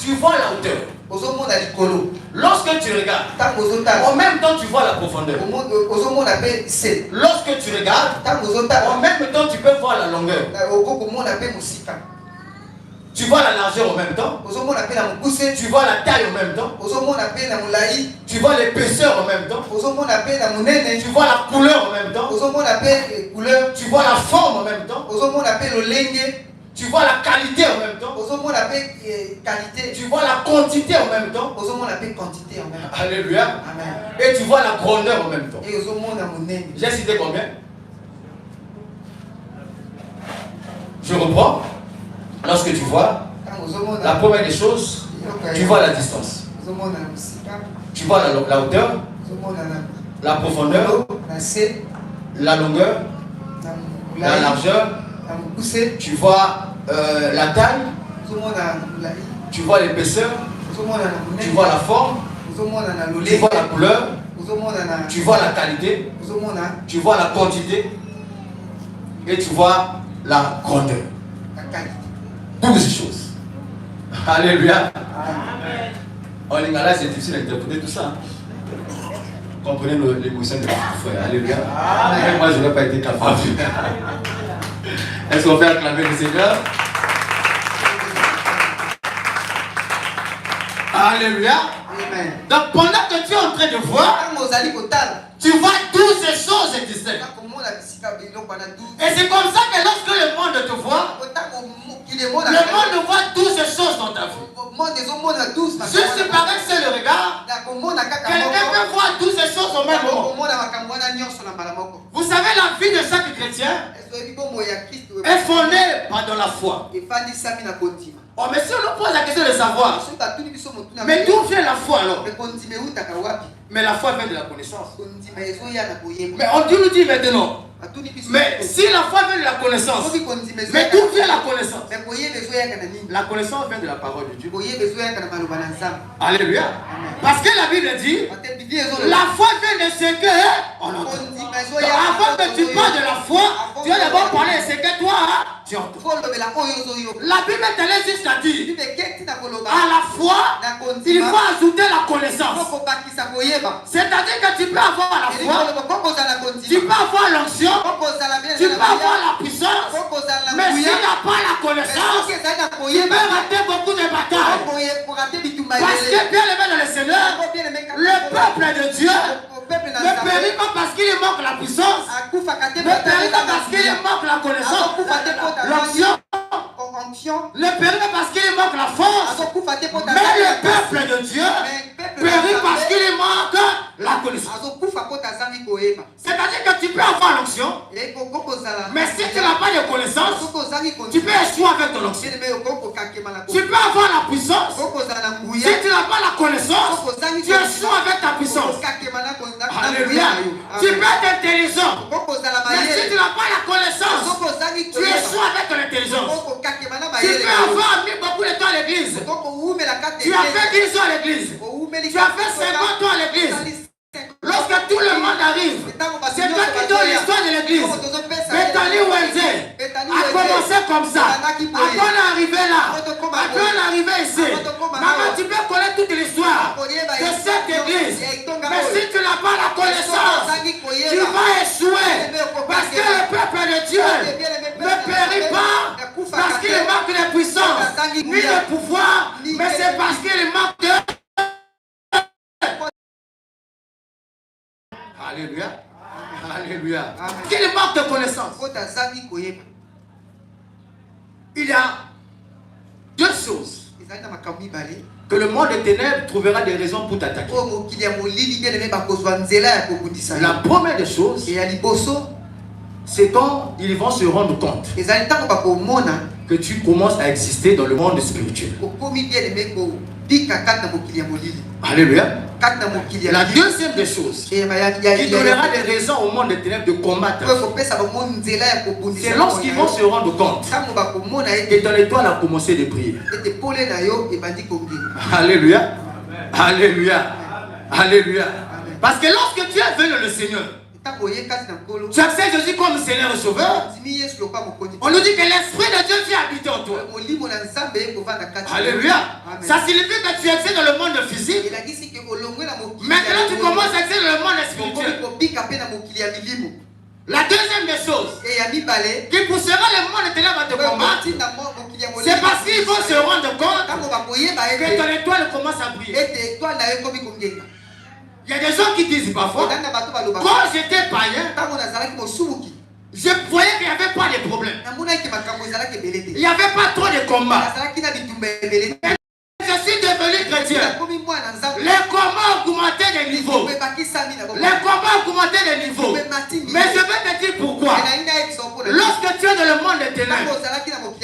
tu vois la hauteur. Lorsque tu regardes, en même temps tu vois la profondeur. Lorsque tu regardes, en même temps tu peux voir la longueur. Tu vois la largeur en même temps. Tu vois la taille en même temps. Tu vois l'épaisseur en même temps. Tu vois la couleur en même temps. Tu vois la forme en même temps. Tu vois la qualité en même temps. Tu vois la quantité en même temps. Alléluia. Amen. Et tu vois la grandeur en même temps. J'ai cité combien? Je reprends. Lorsque tu vois, la première des choses, tu vois la distance. Tu vois la hauteur, la profondeur, la longueur, la largeur. Tu vois la taille, tu vois l'épaisseur, tu vois la forme, tu vois la couleur, tu vois la qualité, tu vois la quantité et tu vois la grandeur. Toutes ces choses. Alléluia. En lingala, c'est difficile d'interpréter tout ça. Comprenez l'émotion de votre frère. Alléluia. Amen. Moi, je n'aurais pas été capable. Est-ce qu'on fait acclamer le Seigneur? Alléluia. Amen. Donc pendant que tu es en train de voir, tu vois toutes ces choses distinctes. Et c'est comme ça que lorsque le monde te voit, le monde voit toutes ces choses dans ta vie. Juste par un seul regard, quelqu'un peut voir toutes ces choses au même moment. Vous savez, la vie de chaque chrétien est fondée par la foi. Oh, mais si on nous pose la question de savoir, mais d'où vient la foi alors? Mais la foi vient de la connaissance. Mais on nous dit maintenant, mais si la foi vient de la connaissance, mais d'où vient la connaissance? La connaissance vient de la parole de Dieu. Alléluia. Parce que la Bible dit, la foi vient de ce que on entend. Avant que tu parles de la foi, tu vas d'abord parler de ce que toi tu entends. La Bible te laisse jusqu'à dire, à la foi, il faut ajouter la connaissance. C'est-à-dire que tu peux avoir la foi, tu peux avoir l'onction, tu peux avoir la puissance, mais s'il n'y a pas la connaissance, tu peux rater beaucoup de batailles. Parce que bien aimé dans le Seigneur, le peuple de Dieu ne périt pas parce qu'il manque la puissance, ne périt pas parce qu'il manque la connaissance, l'onction, ne périt pas parce qu'il manque la force, mais le peuple de Dieu périt parce qu'il manque la connaissance. C'est-à-dire que tu peux avoir l'onction, mais si tu n'as pas de connaissance, tu peux échouer avec ton onction. Tu peux avoir la puissance, si tu n'as pas la connaissance, tu échoues avec ta puissance. Alléluia. Tu peux être intelligent, mais si tu n'as pas la connaissance, tu échoues avec ton intelligence. Tu peux avoir mis beaucoup de temps à l'église. Tu as fait 10 ans à l'église. Tu as fait 50 ans à l'église. Lorsque tout le monde arrive, c'est toi qui donnes l'histoire de l'église. Bethany Wednesday a commencé comme ça. Après on est arrivé là. Après on est arrivé ici. Maman, tu peux connaître toute l'histoire de cette église. Mais si tu n'as pas la connaissance, tu vas échouer. Parce que le peuple de Dieu ne périt pas parce qu'il manque de puissance ni de pouvoir, mais c'est parce qu'il manque de... Alléluia. Alléluia. Qu'il manque de connaissance. Il y a deux choses que le monde des ténèbres trouvera des raisons pour t'attaquer. La première des choses, c'est quand ils vont se rendre compte que tu commences à exister dans le monde spirituel. Alléluia. La deuxième des choses qui donnera des raisons au monde des ténèbres de combattre, c'est lorsqu'ils vont se rendre compte que ton étoile a commencé de briller. Alléluia. Alléluia. Alléluia. Parce que lorsque tu es venu le Seigneur, Tu acceptes Jésus comme Seigneur et Sauveur. On nous dit que l'Esprit de Dieu vient habiter en toi. Alléluia. Ça signifie que tu excelles dans le monde physique. Maintenant tu commences à exceller dans le monde spirituel. La deuxième des choses qui poussera le monde ténèbres à te combattre, c'est parce qu'ils vont se rendre compte que ton étoile commence à briller. Il y a des gens qui disent parfois, quand j'étais païen, je voyais qu'il n'y avait pas de problème. Il n'y avait pas trop de combats. Je suis devenu chrétien. Les combats ont augmenté de niveau. Les combats ont augmenté de niveau. Mais je vais te dire pourquoi. Lorsque tu es dans le monde des ténèbres,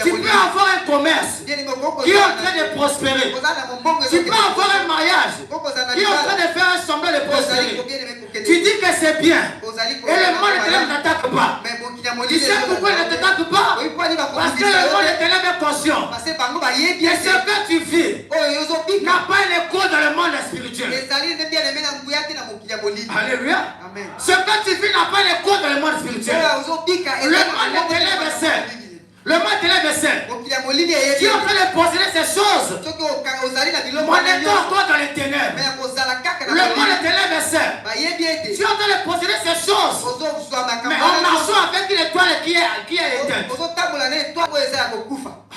tu peux avoir un commerce qui est en train de prospérer. Tu peux avoir un mariage qui est en train de faire un semblant de prospérer. Tu dis que c'est bien. Et le monde des ténèbres n'attaque pas. Tu sais pourquoi il ne t'attaque pas? Parce que le monde des ténèbres est conscient. Et ce que tu vis n'a pas un écho dans le monde spirituel. Alléluia. Ce que tu vis n'a pas un écho dans le monde spirituel. Le monde des ténèbres est saint. Le monde des ténèbres est saint. Tu es en train de posséder ces choses. Mon état encore dans les ténèbres. Le monde des ténèbres est saint. Tu es en train de posséder ces choses. Mais en marchant avec une étoile qui est éteinte.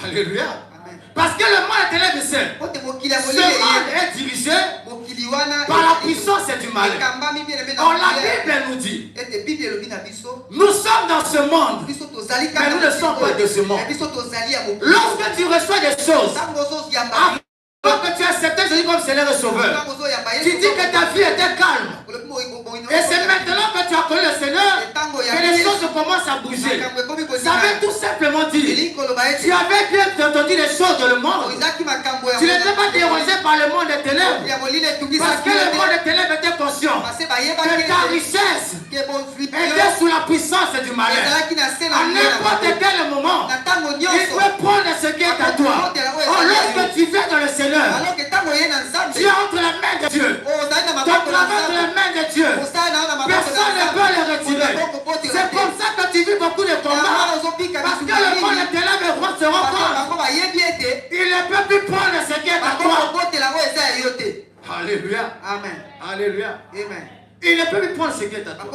Alléluia. Parce que le monde des ténèbres est saint. Ce monde est dirigé par la puissance du mal. Or la Bible nous dit, nous sommes dans ce monde, mais nous ne sommes pas de ce monde. Lorsque tu reçois des choses, alors que tu acceptes Jésus comme Seigneur et Sauveur, tu dis que ta vie était calme. Et c'est maintenant que tu as connu le Seigneur que les choses commencent à bouger. Ça veut tout simplement dire, tu avais bien entendu les choses dans le monde. Tu n'étais pas dérangé par le monde des ténèbres. Parce que le monde des ténèbres était conscient que ta richesse était sous la puissance du malin. À n'importe quel moment, il peut prendre ce qui est à toi. Or, lorsque tu viens dans le Seigneur, tu es entre les mains de Dieu. Ton travail entre les mains de Dieu. Personne ne peut le retirer. C'est comme ça que tu vis beaucoup de combats. Parce que le monde des ténèbres se rend compte. Il ne peut plus prendre ce qui est à toi. Alléluia. Amen. Alléluia. Amen. Il ne peut plus prendre ce qui est à toi.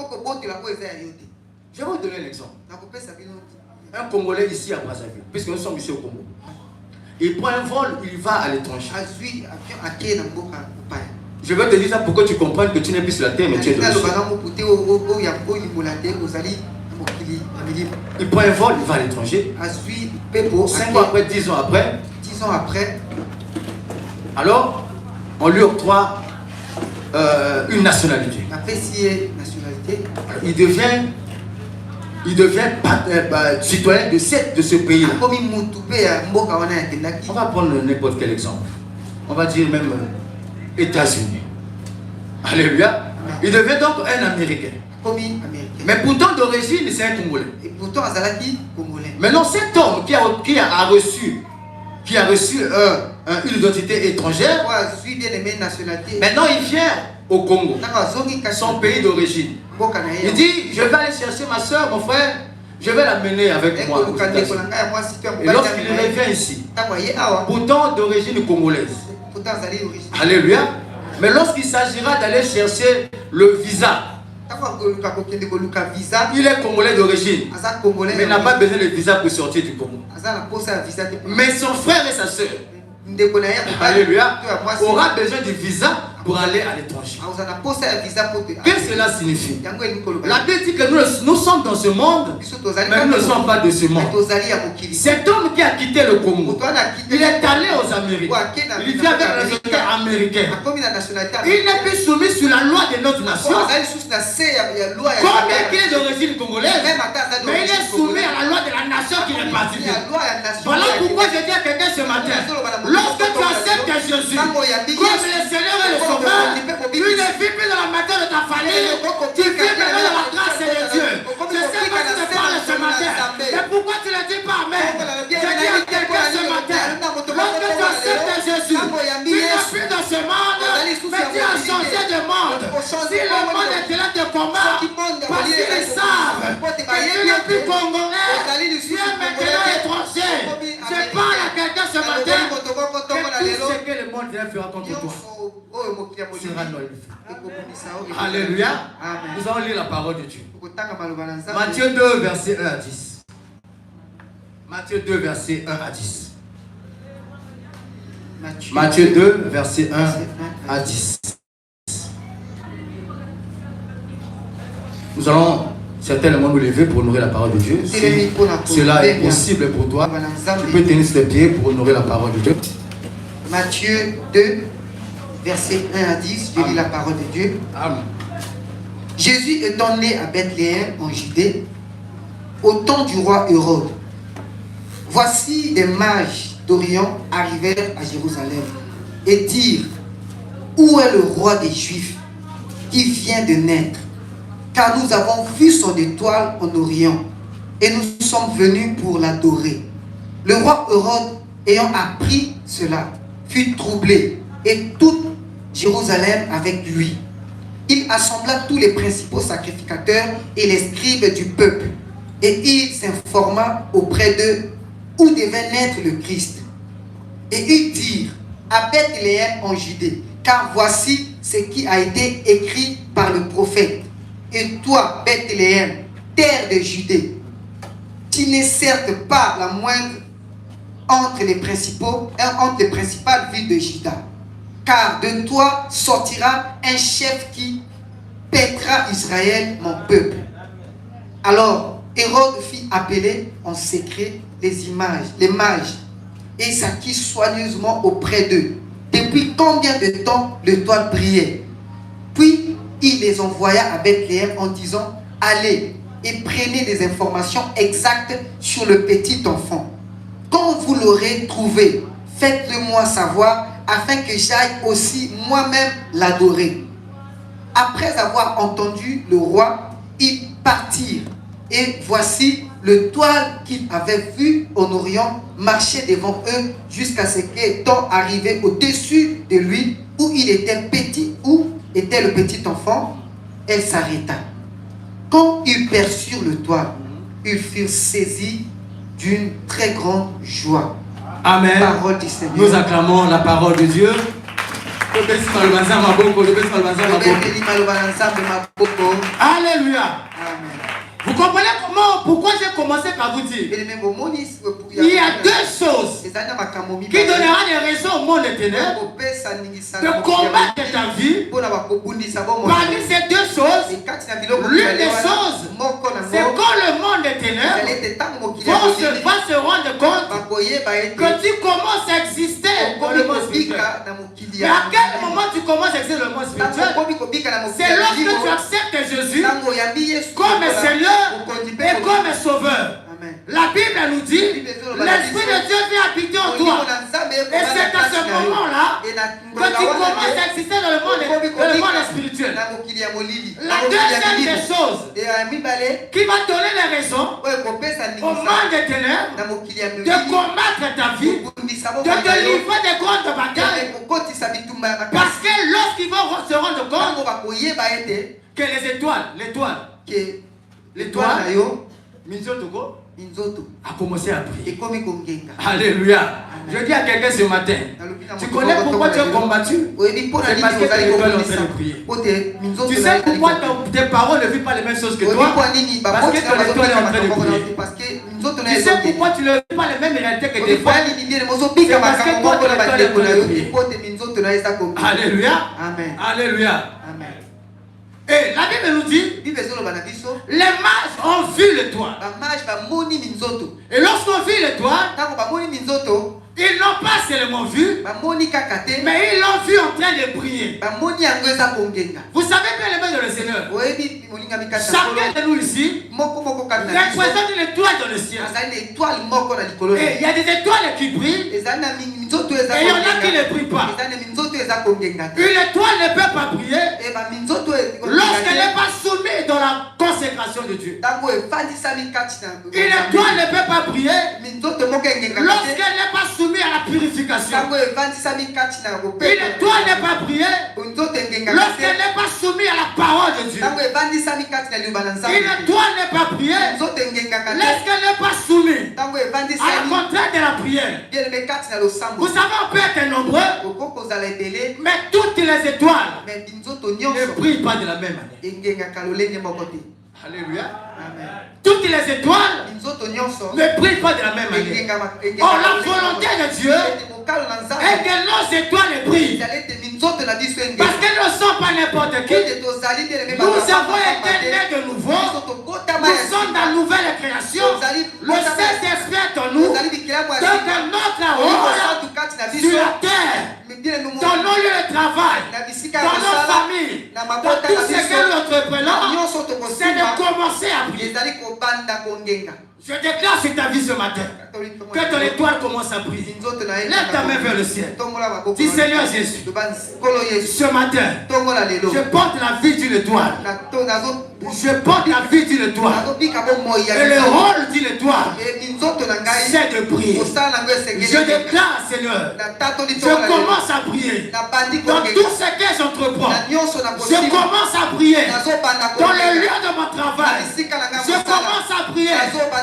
Je vais vous donner l'exemple. Un Congolais ici à Brazzaville, puisque nous sommes ici au Congo. Il prend un vol, il va à l'étranger. Je vais te dire ça pour que tu comprennes que tu n'es plus sur la terre, mais tu es dans le ciel. Il prend un vol, il va à l'étranger. 5 ans après, 10 ans après, alors on lui octroie une nationalité. Alors, il devient citoyen de ce pays-là. On va prendre n'importe quel exemple. On va dire même États-Unis. Alléluia. Il devient donc un Américain. Mais pourtant d'origine, c'est un Congolais. Maintenant, cet homme qui a reçu une identité étrangère, maintenant il vient au Congo, son pays d'origine. Il dit, je vais aller chercher ma soeur, mon frère, je vais l'amener avec moi. Et lorsqu'il revient ici, pourtant d'origine congolaise. Alléluia. Mais lorsqu'il s'agira d'aller chercher le visa, il est congolais d'origine, mais n'a pas besoin de visa pour sortir du Congo. Mais son frère et sa soeur, alléluia, aura besoin de visa pour aller à l'étranger. Qu'est-ce que cela signifie? La Bible dit que nous sommes dans ce monde, mais nous ne sommes pas de ce monde. Cet homme qui a quitté le Congo, il est allé aux Amériques. Il vient avec la nationalité américaine. Il n'est plus soumis sur la loi de notre nation. Comme il est d'origine congolaise, mais il est soumis à la loi de la nation qui est partie. Voilà pourquoi je dis à quelqu'un ce matin, lorsque tu acceptes Jésus comme le Seigneur et le Sauveur, tu ne vis plus dans la matière de ta famille, tu vis maintenant dans la grâce de Dieu. Je sais que tu te parles ce matin, mais pourquoi tu ne dis pas Amen? Je dis à quelqu'un ce matin, lorsque tu acceptes Jésus, tu n'es plus dans ce monde, mais tu as changé de monde. Si le monde est là de combat, parce qu'ils savent que tu n'es plus congolais, tu es maintenant étranger. Je parle à quelqu'un ce matin que tout ce que le monde vient faire contre toi sera nullifié. Alléluia. Nous allons lire la parole de Dieu. Matthieu 2, verset 1 à 10. Matthieu 2, verset 1 à 10. Matthieu 2, verset 1 à 10. Nous allons certainement nous lever pour honorer la parole de Dieu. Si cela est possible pour toi, tu peux tenir sur les pieds pour honorer la parole de Dieu. Matthieu 2, verset 1 à 10, je lis la parole de Dieu. Amen. Jésus étant né à Bethléem en Judée, au temps du roi Hérode, voici des mages d'Orient arrivèrent à Jérusalem et dirent: où est le roi des Juifs qui vient de naître? Car nous avons vu son étoile en Orient et nous sommes venus pour l'adorer. Le roi Hérode, ayant appris cela, fut troublé et toute Jérusalem avec lui. Il assembla tous les principaux sacrificateurs et les scribes du peuple et il s'informa auprès d'eux où devait naître le Christ. Et ils dirent: à Bethléem en Judée, car voici ce qui a été écrit par le prophète. Et toi, Bethléem, terre de Judée, tu n'es certes pas la moindre entre les principales villes de Juda, car de toi sortira un chef qui paîtra Israël, mon peuple. Alors Hérode fit appeler en secret les mages, et s'acquit soigneusement auprès d'eux. Depuis combien de temps l'étoile brillait? Puis il les envoya à Bethléem en disant: allez et prenez des informations exactes sur le petit enfant. Quand vous l'aurez trouvé, faites-le moi savoir, afin que j'aille aussi moi-même l'adorer. Après avoir entendu le roi, ils partirent. Et voici, l'étoile qu'ils avaient vue en Orient marchait devant eux jusqu'à ce qu'étant arrivé au-dessus de lui, où il était petit, où était le petit enfant, elle s'arrêta. Quand ils perçurent l'étoile, ils furent saisis d'une très grande joie. Amen. Parole du Seigneur. Nous acclamons la parole de Dieu. Alléluia. Amen. Vous comprenez pourquoi j'ai commencé par vous dire? Il y a deux choses qui donneront des raisons au monde des ténèbres de combattre ta vie. Parmi ces deux choses, l'une des choses, c'est quand le monde des ténèbres va se rendre compte que tu commences à exister dans le monde spirituel. Mais à quel moment tu commences à exister dans le monde spirituel? C'est lorsque tu acceptes Jésus comme Seigneur et comme Sauveur. Amen. La Bible nous dit, l'Esprit de Dieu vient habiter en toi. Et c'est à ce moment-là que tu commences à exister dans le monde spirituel. La deuxième des choses qui va donner les raisons au monde des ténèbres de combattre ta vie, de te livrer des grandes batailles. Parce que lorsqu'ils vont se rendre compte que l'étoile, Minzoto a commencé à prier. Alléluia. Je dis à quelqu'un ce matin, tu connais pourquoi tu as combattu? C'est parce que tes étoiles ont en train de prier. Tu sais pourquoi tes paroles ne vivent pas les mêmes choses que toi? Parce que ton étoile est en train de prier. Tu sais pourquoi tu ne vis pas les mêmes réalités que tes frères? C'est parce que toi, ton étoile est en train de prier. Alléluia. Amen. Alléluia. Amen. Et la Bible nous dit, les mages ont vu l'étoile. Et lorsqu'on vit l'étoile, ils n'ont pas seulement vu, mais ils l'ont vu en train de prier. Vous savez bien les mains de le Seigneur. Chacun de nous ici représente une étoile dans le ciel. Et il y a des étoiles qui brillent et il y en a qui ne brillent pas. Une étoile ne peut pas briller lorsqu'elle n'est pas sous soumis dans la consécration de Dieu. Une étoile ne peut pas briller lorsqu'elle n'est pas soumise à la purification. Une étoile n'est pas briller lorsqu'elle n'est pas soumise à la parole de Dieu. Une étoile n'est pas briller lorsqu'elle n'est pas soumise à la contrainte de la prière. Vous savez, on peut être nombreux, mais toutes les étoiles ne brillent pas de la même manière. Alléluia. Toutes les étoiles ne brillent pas de la même manière. Or, la volonté de Dieu est que nos étoiles brillent. Parce qu'elles ne sont pas n'importe qui. Nous avons été nés de nouveau. Nous sommes dans la nouvelle création. Le Saint-Esprit est en nous. Donc notre rôle sur la terre, dans nos lieux de travail, dans nos familles, dans tout ce que nous entreprenons, c'est de commencer à briller. Je déclare sur ta vie ce matin que ton étoile commence à briller. Lève ta main vers le ciel. Dis Seigneur Jésus, ce matin, je porte la vie d'une étoile. Je porte la vie d'une étoile. Et le rôle d'une étoile, c'est de briller. Je déclare, Seigneur, je commence à briller. Dans tout ce que j'entreprends, je commence à briller. Dans le lieu de mon travail, je commence à briller.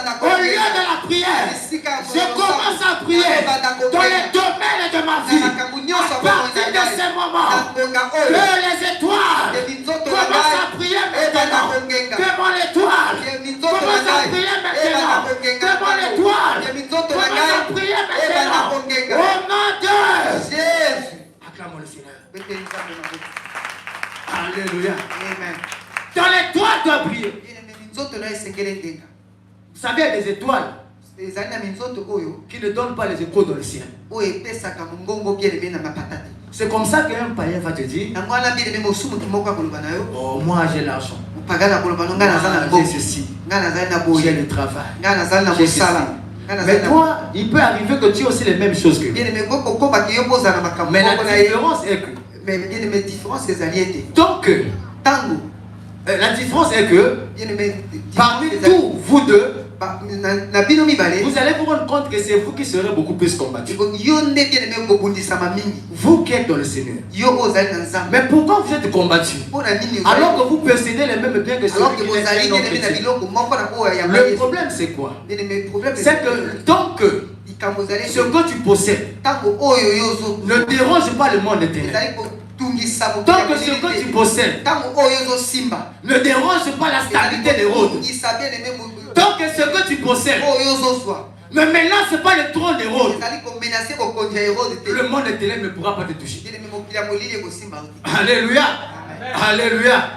Au lieu de la prière, je commence à prier dans les domaines de ma vie. À partir de ce moment, que les étoiles commencent à prier maintenant. Que mon étoile commence à prier maintenant. Que mon étoile commence à prier maintenant. Au nom de Jésus. Acclamons le Seigneur. Alléluia. Dans l'étoile doit briller. Vous savez, il y a des étoiles qui ne donnent pas les échos dans le ciel. C'est comme ça qu'un païen va te dire, oh, moi j'ai l'argent, j'ai ceci, j'ai le travail, j'ai ceci. Mais toi, il peut arriver que tu aies aussi les mêmes choses que lui. Mais la différence est que donc, la différence est que parmi tous vous deux, vous allez vous rendre compte que c'est vous qui serez beaucoup plus combattus. Vous qui êtes dans le Seigneur. Mais pourquoi vous êtes combattus alors que vous possédez les mêmes biens que celui qui est non chrétien? Le problème c'est quoi? C'est que tant que ce que tu possèdes ne dérange pas le monde éternel, tant que ce que tu possèdes ne dérange pas la stabilité des routes, tant que ce que tu possèdes ne menace pas le trône des routes, le monde éternel ne pourra pas te toucher. Alléluia. Alléluia.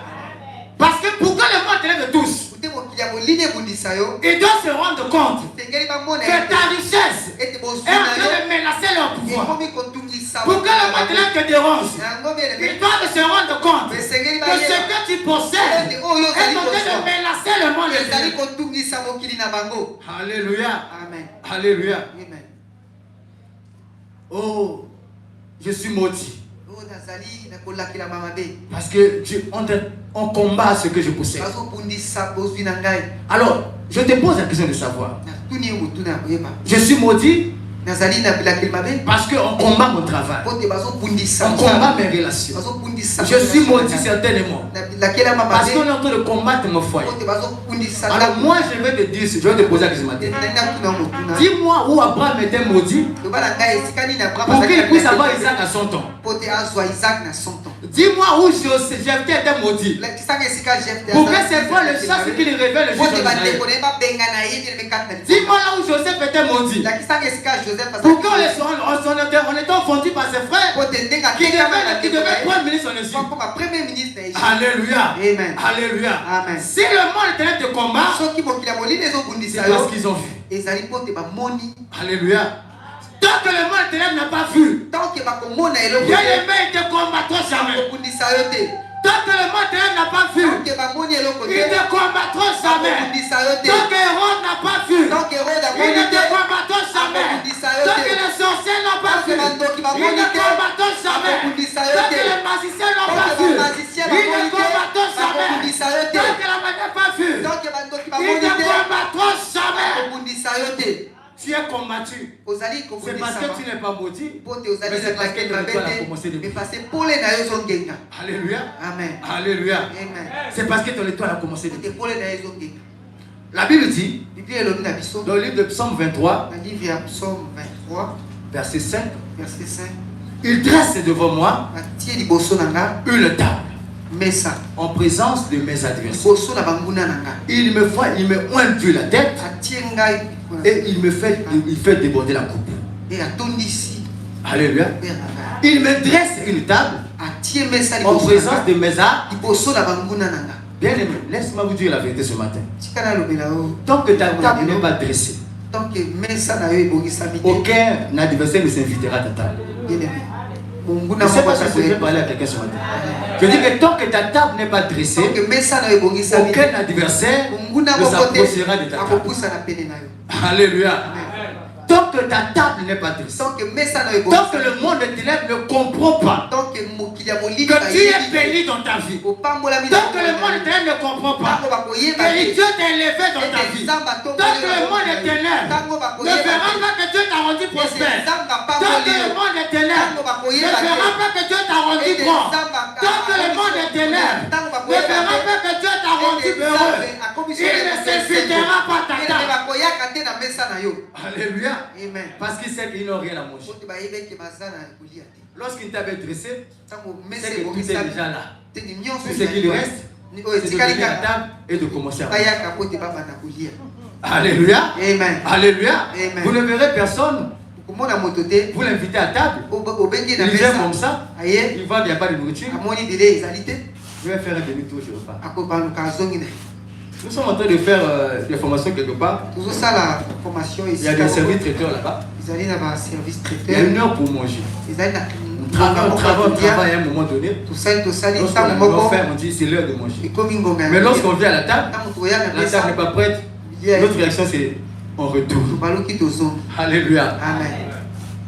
Parce que pour que le monde éternel te touche, il doit se rendre compte que ta richesse est en train de menacer leur pouvoir. Pour que le matériel te dérange, il doit se rendre compte que ce que tu possèdes est en train de menacer le monde éternel. Alléluia. Alléluia. Oh, je suis maudit. Parce que on combat ce que je possède. Alors, je te pose la question de savoir. Je suis maudit parce qu'on combat mon travail. On combat mes relations. Je suis maudit certainement parce qu'on est en train de combattre mon foyer. Alors moi je vais te dire, je vais te poser la question matin. Dis-moi où Abraham était maudit pour qu'il puisse avoir Isaac à 100 ans. Dis-moi où Jephthé était maudit pour que ses frères le sachent qu'il révèle le juge d'Israël. Dis-moi là où Joseph était maudit pour qu'on était enfoncé par ses frères qui devaient prendre ministre en Égypte. Alléluia. Alléluia. Si le monde éternel te combat, c'est parce qu'ils ont vu. Alléluia. Tant que le monde éternel n'a pas vu, bien-aimé, il ne te combattra jamais. Tant que le monde éternel n'a pas vu, il ne combattra jamais. Tant que Hérode n'a pas vu, il ne te combattra jamais. Tant que les sorciers n'ont pas vu, il ne combattra jamais. Tant que les magiciens n'ont pas vu, il ne combattra jamais. Tant combattu, c'est parce que tu n'es pas maudit, mais c'est parce que ton étoile a commencé de briller. Alléluia. Amen. Alléluia. Amen. C'est parce que ton étoile a commencé de briller. Amen. La Bible dit, dans le livre de Psaume 23, verset 5, il dresse devant moi une table en présence de mes adversaires. Il me oint la tête et il fait déborder la coupe. Alléluia. Il me dresse une table en présence de mes adversaires. Bien aimé, laisse-moi vous dire la vérité ce matin. Tant que ta table n'est pas dressée, aucun adversaire ne s'invitera à ta table. Je ne sais pas si je vais parler à quelqu'un ce matin. Je dis que tant que ta table n'est pas dressée, aucun adversaire ne s'approchera de ta table. Alléluia. Tant que ta table n'est pas dressée, tant que le monde des ténèbres ne comprend pas que tu es béni dans ta vie, tant que le monde des ténèbres ne comprend pas que Dieu t'a élevé dans ta vie, tant que le monde des ténèbres ne verra pas que Dieu t'a rendu prospère, tant que le monde des ténèbres ne verra pas que Dieu t'a rendu grand, tant que le monde des ténèbres ne verra pas que Dieu t'a rendu heureux, il ne s'invitera pas ta table. Alléluia. Amen. Parce qu'il sait qu'ils n'ont rien à manger. Lorsqu'il t'avait dressé, c'est que tout est déjà là. Tout ce qu'il reste, c'est de venir à table et de commencer à manger. Alléluia. Amen. Alléluia. Amen. Vous ne verrez personne. Vous l'invitez à table. Il vient comme ça. Il voit qu'il n'y a pas de nourriture. Je vais faire un demi-tour, je repars. Nous sommes en train de faire des formations quelque part. Il y a des services traiteurs là-bas. Il y a une heure pour manger. On travaille à un moment donné. Lorsqu'on va faire, on dit c'est l'heure de manger. Mais lorsqu'on vient à la table n'est pas prête. Notre réaction c'est on retourne. Alléluia. Amen.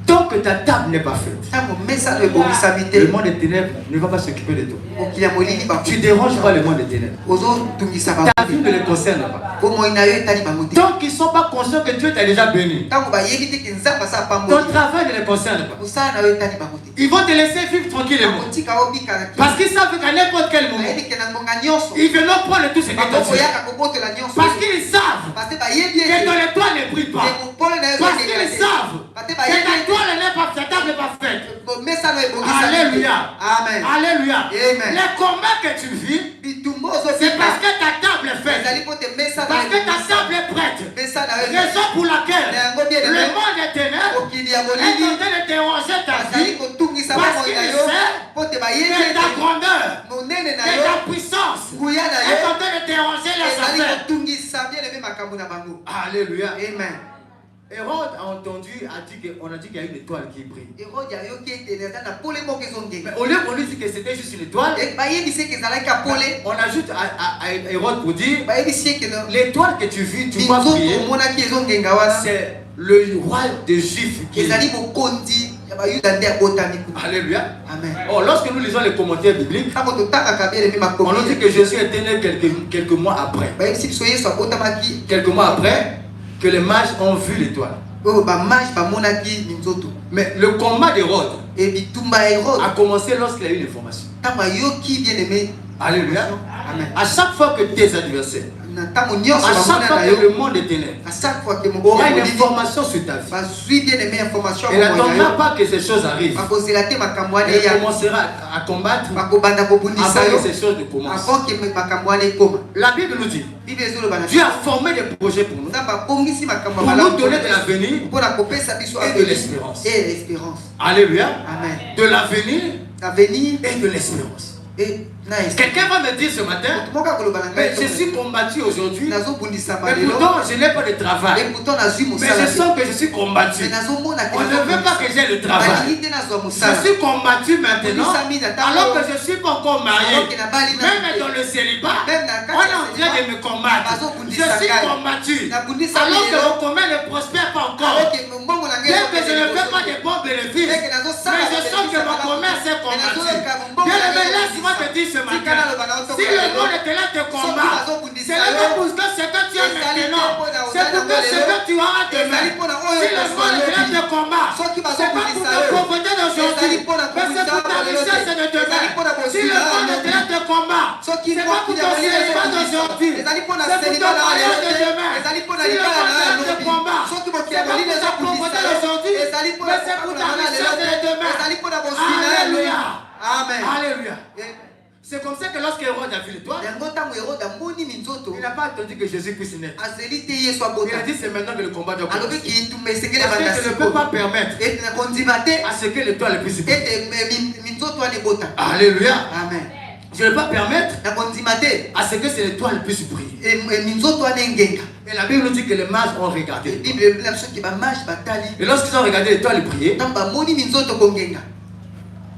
Tant que ta table n'est pas faite, le monde des ténèbres ne va pas s'occuper de toi. Tu ne déranges pas le monde des ténèbres. Ta vie ne les concerne pas. Tant qu'ils ne sont pas conscients que Dieu t'a déjà béni, ton travail ne les concerne pas. Ils vont te laisser vivre tranquillement. Parce qu'ils savent qu'à n'importe quel moment, ils vont prendre tout ce que tu as. Parce qu'ils savent que ton étoile ne brille pas. Parce qu'ils savent que ta table n'est pas faite. Alléluia. Amen. Alléluia. Amen. Les combats que tu vis, c'est parce que ta table est faite. Parce que ta table est prête. Raison pour laquelle le monde des ténèbres est en train de déranger ta vie. Parce qu'il sait que ta grandeur, que ta puissance est en train de déranger les affaires. Alléluia. Amen. Hérode a entendu, on a dit qu'il y a une étoile qui brille. Mais au lieu qu'on lui dise que c'était juste une étoile, on ajoute à Hérode pour dire l'étoile que tu vis, tu vois briller, c'est le roi des Juifs qui est. Alléluia. Amen. Oh, lorsque nous lisons les commentaires bibliques, on nous dit que Jésus était né quelques mois après. Quelques mois après que les mages ont vu l'étoile. Mais le combat d'Hérode a commencé lorsqu'il a eu l'information. Alléluia. Amen. À chaque fois que tes adversaires, à chaque fois que le monde des ténèbres aura une information sur ta vie, il n'attendra pas que ces choses arrivent. Il commencera à combattre avant que ces choses ne commencent. La Bible nous dit, Dieu a formé des projets pour nous donner de l'avenir et de l'espérance. Alléluia. Amen. De l'avenir et de l'espérance. Quelqu'un va me dire ce matin, mais je suis combattu aujourd'hui, mais pourtant je n'ai pas de travail. Mais je sens que je suis combattu. On ne veut pas que j'ai le travail. Je suis combattu maintenant, alors que je ne suis pas encore marié. Même dans le célibat, on est en train de me combattre. Je suis combattu, alors que mon commerce ne prospère pas encore. Bien que je ne fais pas de bons bénéfices, mais je sens que mon commerce est combattu. Bien, laisse-moi te dire ce matin, si le monde était là te combat, c'est là pour que ce que tu as maintenant, c'est pour que ce que tu auras demain. Si le monde est là te combat, c'est pas pour te pauvreté d'aujourd'hui, mais c'est pour ta richesse de demain. Si le monde est là te combat, c'est pas pour ton cinéma d'aujourd'hui, c'est pour ton mariage de demain. Si le monde est là te combat, c'est pas pour ta pauvreté d'aujourd'hui, mais c'est pour ta richesse de demain. Alléluia. Amen. Alléluia. C'est comme ça que lorsque Hérode a vu l'étoile, il n'a pas attendu que Jésus puisse naître. Il a dit c'est maintenant que le combat doit commencer. Parce que je ne peux pas permettre à ce que l'étoile puisse briller. Alléluia. Amen. Je ne peux pas permettre à ce que cette étoile puisse briller. Et la Bible nous dit que les mages ont regardé. Et lorsqu'ils ont regardé l'étoile briller,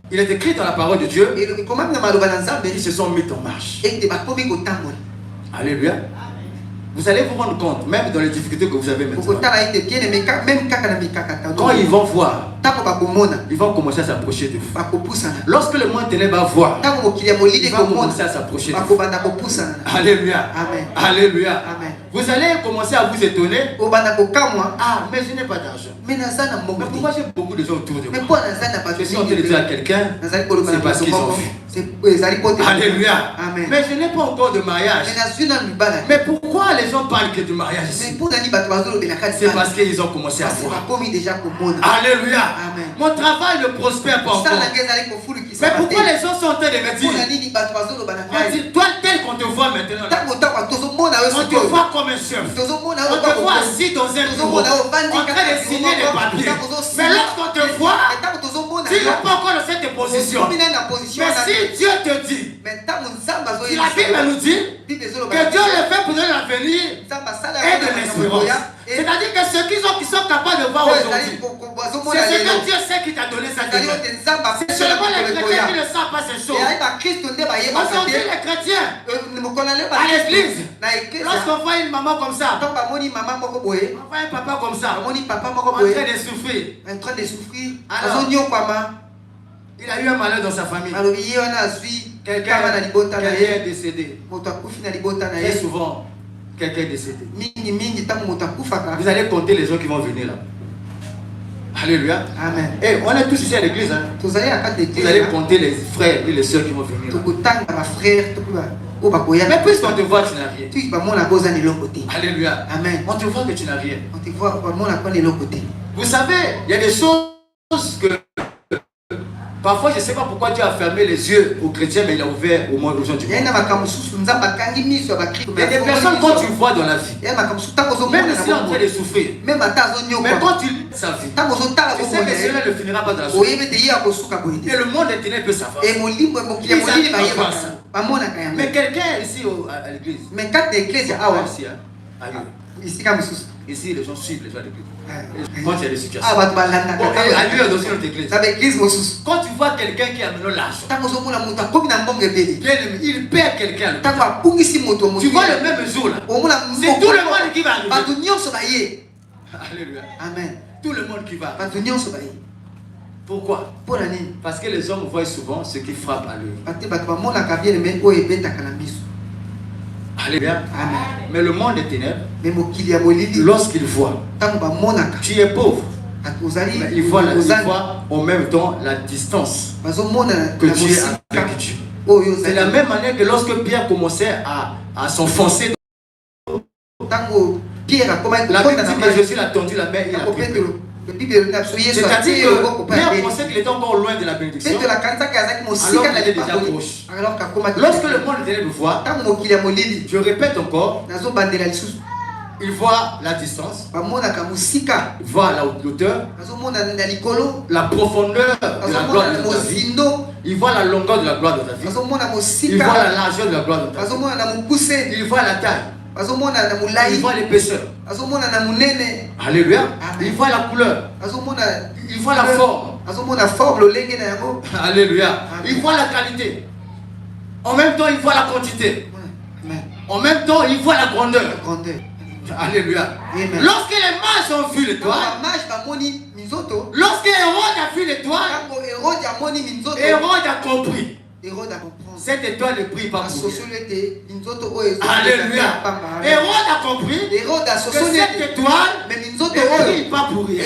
il est écrit dans la parole de Dieu, ils se sont mis en marche. Alléluia. Vous allez vous rendre compte, même dans les difficultés que vous avez maintenant, quand ils vont voir, ils vont commencer à s'approcher de vous. Lorsque le monde ténèbre va voir, il va commencer à s'approcher de vous. Alléluia. Amen. Alléluia. Amen. Vous allez commencer à vous étonner. Ah, mais je n'ai pas d'argent. Mais pourquoi j'ai beaucoup de gens autour de moi? Je suis en train de dire à quelqu'un, c'est parce qu'ils ont vu. Alléluia. Amen. Mais je n'ai pas encore de mariage. Mais pourquoi les gens parlent que du mariage ici? C'est parce qu'ils ont commencé à voir. Alléluia. Amen. Mon travail ne prospère pas encore. Mais pourquoi les gens sont en train de me dire, on dit, toi tel qu'on te voit maintenant, on te voit comme un chef, on te voit assis dans un bureau, en train de signer les papiers. Mais lorsqu'on te voit, tu n'es pas encore dans cette position. Mais si Dieu te dit, si la Bible nous dit que Dieu le fait pour donner l'avenir et de l'espérance. C'est-à-dire que ceux qui sont capables de voir aujourd'hui, c'est ce que Dieu sait qui t'a donné cette demain. C'est seulement les chrétiens qui ne savent pas ces choses. Aujourd'hui, les chrétiens, à l'église, lorsqu'on voit une maman comme ça, on voit un papa comme ça, en train de souffrir, alors, il a eu un malheur dans sa famille. Quelqu'un est décédé. Très souvent, quelqu'un est décédé. Vous allez compter les gens qui vont venir là. Alléluia. Amen. Et on est tous ici à l'église. Hein? Vous allez compter les frères et les soeurs qui vont venir là. Mais puisqu'on te voit, tu n'as rien. Alléluia. Amen. On te voit que tu n'as rien. Vous savez, il y a des choses que parfois, je ne sais pas pourquoi Dieu a fermé les yeux aux chrétiens, mais il a ouvert au monde aux gens du monde. Il y a des personnes quand tu vois dans la vie, même si on est en train de souffrir, mais quand tu lis sa vie, tu sais que cela ne finira pas dans la souffrance. Et le monde est ténèbres peut savoir. Mais quelqu'un ici à l'église, ici les gens suivent les gens à l'église. Quand il y a des situations. Ailleurs dans notre église. Quand tu vois quelqu'un qui a maintenant l'argent, il perd quelqu'un. Tu vois le même jour là. C'est tout le monde qui va arriver. Alléluia. Amen. Tout le monde qui va. Pourquoi? Parce que les hommes voient souvent ce qui frappe à l'œil. Alléluia. Amen. Mais le monde est ténèbres. Lorsqu'il voit, tu es pauvre. Mais il voit en même temps la distance que tu es avec Dieu. C'est la même manière que lorsque Pierre commençait à s'enfoncer, la Bible dit que Jésus l'a tendu la main et il a pris peur. C'est-à-dire que Pierre pensait qu'il était encore loin de la bénédiction, alors qu'il était déjà proche. Lorsque le monde de ténèbres voit, je répète encore, il voit la distance, il voit la hauteur, la profondeur de la gloire de ta vie, il voit la longueur de la gloire de ta vie, il voit la largeur de la gloire de ta vie, il voit la taille, il voit l'épaisseur. Alléluia. Il voit la couleur. Il voit la forme. Alléluia. Il voit la qualité. En même temps, il voit la quantité. En même temps, il voit la grandeur. Alléluia. Lorsque les mages ont vu l'étoile, lorsque Hérode a vu l'étoile, Hérode a compris Cette étoile ne brille pas pour rien. Alléluia. Hérode a compris que cette étoile ne brille pas pour rien.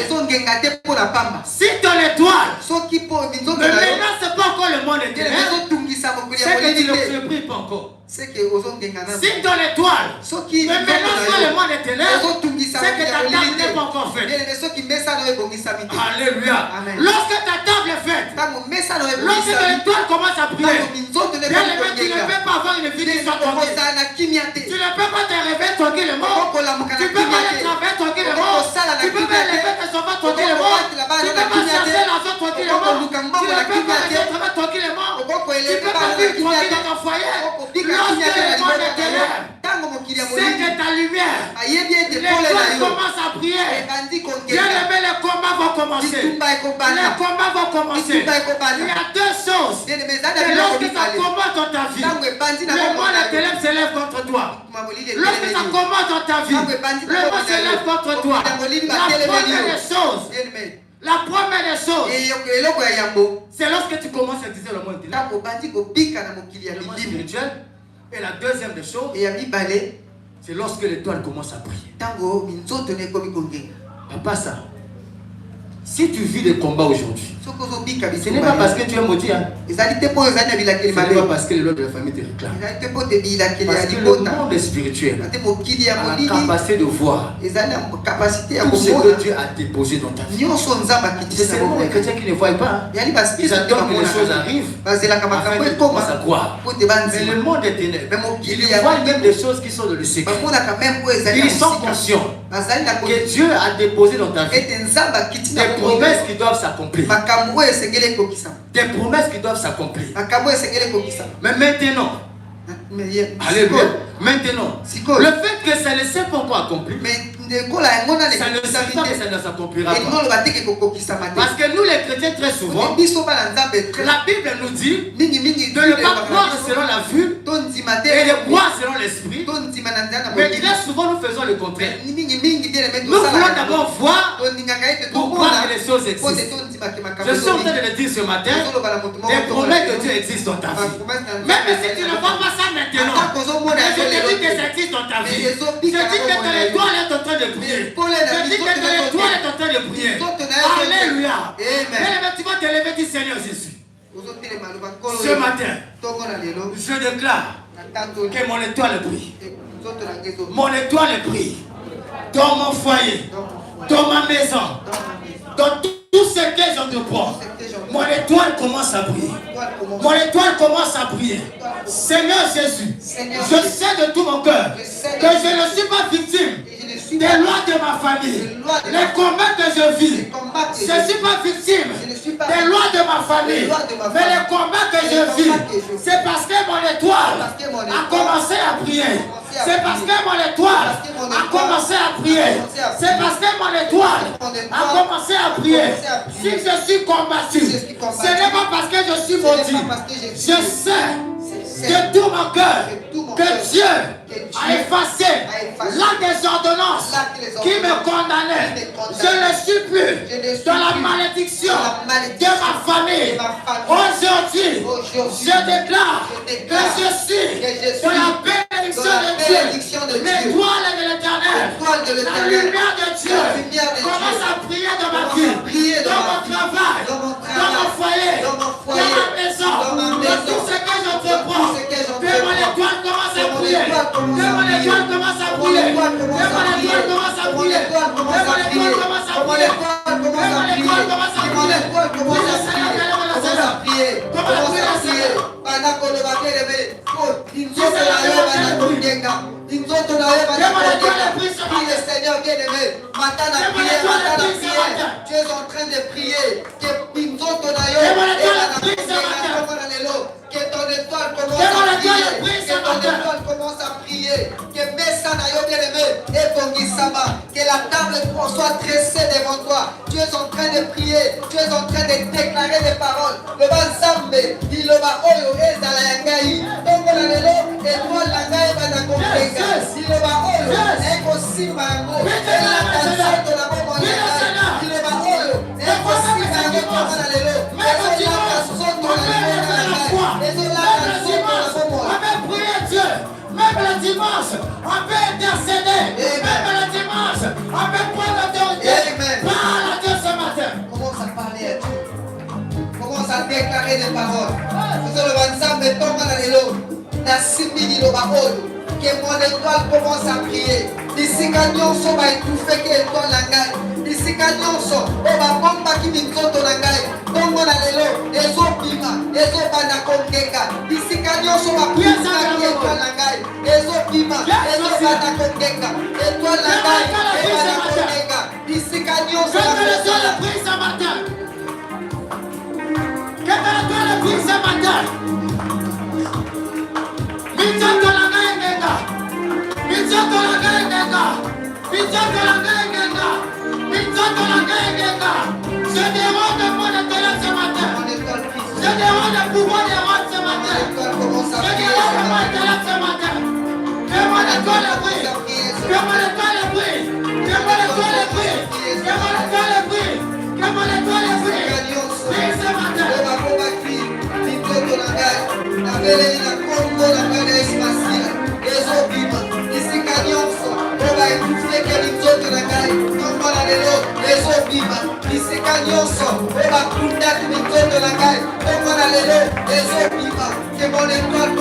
Si ton étoile ne menace pas encore le monde éternel, c'est que tu ne brille pas encore. Si ton étoile ne menace pas le monde éternel, c'est que ta table n'est pas encore faite. Alléluia. Lorsque ta table est faite, lorsque l'étoile commence à briller, tu ne peux pas avoir une vie qui soit tranquille. Tu ne peux pas te réveiller tranquillement. Tu ne peux pas aller travailler tranquillement. Tu ne peux pas lever tes enfants tranquillement. Tu ne peux pas chercher l'argent tranquillement. Tu ne peux pas aller travailler tranquillement. Tu ne peux pas vivre tranquille dans ton foyer. Lorsque le monde est ténèbres, c'est que ta lumière, l'étoile commence à briller. Bien aimé, les combats vont commencer. Les combats vont commencer. Il y a deux choses. Lorsque ça commence dans ta vie, le monde des ténèbres s'élève contre toi. Lorsque ça commence dans ta vie, le monde s'élève contre toi. La première des choses, c'est lorsque tu commences à utiliser le monde spirituel. Et la deuxième des choses, c'est lorsque l'étoile commence à briller. Papa, ça. Si tu vis des combats aujourd'hui, ce n'est pas parce que tu es maudit. Hein. Ce n'est pas parce que les lois de la famille te réclament. Parce que le monde est spirituel. A la capacité de voir tout ce que Dieu a déposé dans ta vie. C'est seulement les chrétiens qui ne voient pas. Ils attendent que les choses arrivent afin qu'ils commencent à croire. Mais le monde est ténèbres. Ils voient même des choses qui sont dans le secret. Ils sont conscients que Dieu a déposé dans ta vie des promesses qui doivent s'accomplir. Des promesses qui doivent s'accomplir. Mais maintenant, alléluia. Maintenant, le fait que ça ne s'est pas encore accompli, ça ne signifie pas que ça ne s'accomplira pas. Parce que nous les chrétiens très souvent, la Bible nous dit de ne pas croire selon la vue et de croire selon l'esprit. Mais très souvent nous faisons le contraire. Nous voulons d'abord voir pour croire que les choses existent. Je suis en train de le dire ce matin, les promesses de Dieu existent dans ta vie. Même si tu ne vois pas ça maintenant, je te dis que ça existe dans ta vie. Je dis que ton étoile est en train de briller. Je dis que ton étoile est en train de briller. Alléluia. Mais tu vas te lever du Seigneur Jésus. Ce matin, je déclare que mon étoile brille. Mon étoile brille. Dans mon foyer, dans ma maison, dans tout ce que j'entreprends, mon étoile commence à briller. Mon étoile commence à briller. Seigneur Jésus, je sais de tout mon cœur que je ne suis pas victime des lois de ma famille. Les combats que je vis, je ne suis pas victime des lois de ma famille. Mais les combats que je vis, c'est parce que mon étoile a commencé à briller. C'est parce que mon étoile a commencé à prier. C'est parce que mon étoile a commencé à prier. Si je suis combattu, ce n'est pas parce que je suis maudit. Je sais de tout mon cœur que Dieu a effacé l'acte des ordonnances qui me condamnait. Je ne suis plus dans la malédiction de ma famille. Aujourd'hui, je déclare que je suis dans la bénédiction de Dieu. L'étoile de l'Éternel, la lumière de Dieu commence à prier dans ma vie, dans mon travail, dans mon foyer, dans ma maison, dans tout ce que j'entreprends. Que mon étoile commence à briller. Que mon étoile commence à briller. Que mon étoile commence à briller. Que mon étoile commence à briller. Que mon étoile commence à briller. Commence à prier. Commence à prier. Le Seigneur bien-aimé, maintenant à prier, tu es en train de prier. Que ton étoile commence à prier. Que ton étoile commence à prier. Que Messanayo bien-aimé et Bongisama. Que la table soit tressée devant toi. Tu es en train de prier. Tu es en train de déclarer des paroles. Le Bansambe, il le va oyo ezala yangai. Donc on a le lot, étoile yangai va na comprenga. Il le va oyo, eko simba yango. Et la canción de la bomba yangai. Il le va oyo, eko simba yango. On a le lot. Et la canción de la bomba yangai. le dimanche, on peut intercéder. Même le dimanche, on peut prendre l'autorité. Parle à Dieu ce matin. Commence à parler à Dieu. Commence à déclarer des paroles. Parce que le ensemble tombe dans les lots. La simili lo baoyo. Que mon étoile commence à prier. D'ici nyonso va étouffer que étoile na ngai. D'ici nyonso o ba bomba ki minzoto na ngai. Tombo na lelo ezo bima, ezo bana kongeka. D'ici nyonso ba priesa ki étoile na ngai. Ezo bima, ezo bana kongeka. Étoile na ngai, bana kongeka. D'ici nyonso ba priesa la prise ce matin. Que la prise ce matin. Minzoto na ngai ngenga. Minzoto na ngai ngenga. Minzoto na ngai ngenga. Minzoto na ngai ngenga. Je déroge le monde de Dieu ce matin. Je déroge le pouvoir des rois ce matin. Je déroge le monde de Dieu ce matin. Que mon étoile le brille. Que mon étoile le brille. Que mon étoile le brille. Que mon étoile le brille. Que mon étoile le brille. Brille ce matin. Que mon étoile